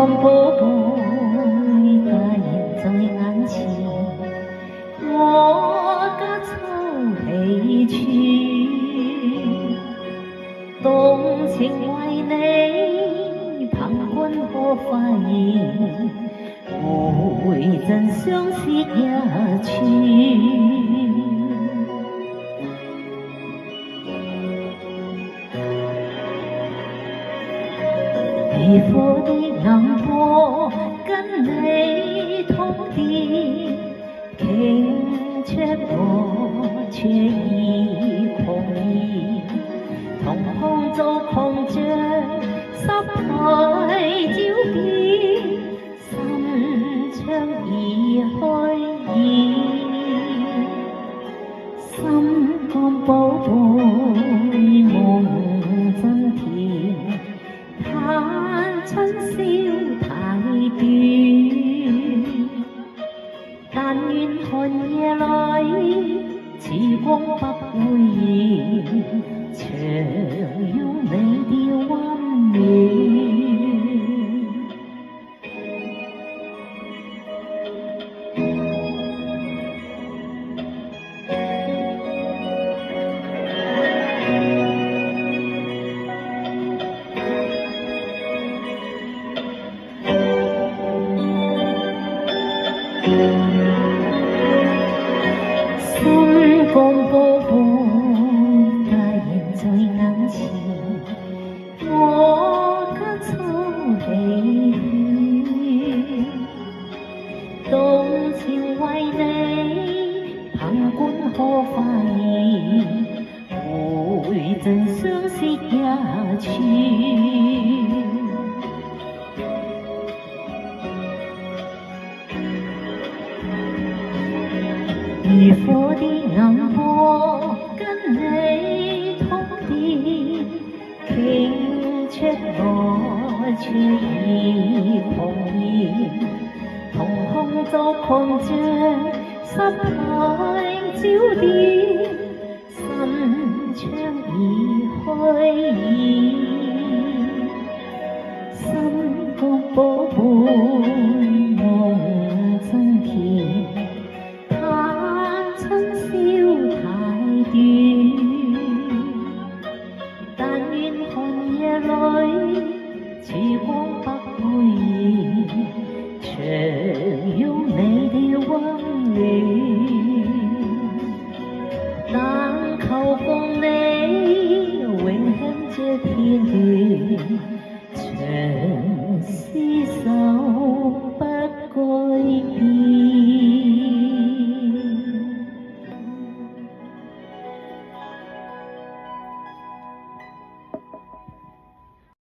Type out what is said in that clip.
寶貝大人在眼前，我家秋喜處，動情為你，憑君可發現，會盡相思一寸。如火的眼波跟你通電，傾出我卻已狂熱，瞳孔做狂像濕台照片，心窗已開現，心肝寶貝夢真甜。春宵太短，但願寒夜裏曙光不會遠，長擁你的溫暖。心肝寶貝大人在眼前，我家秋喜處，動情為你，憑君可發現，會盡相思一寸。如火的眼波跟你通電，傾出我卻已狂熱，瞳孔做狂像濕台照電，心窗已開現，心肝寶貝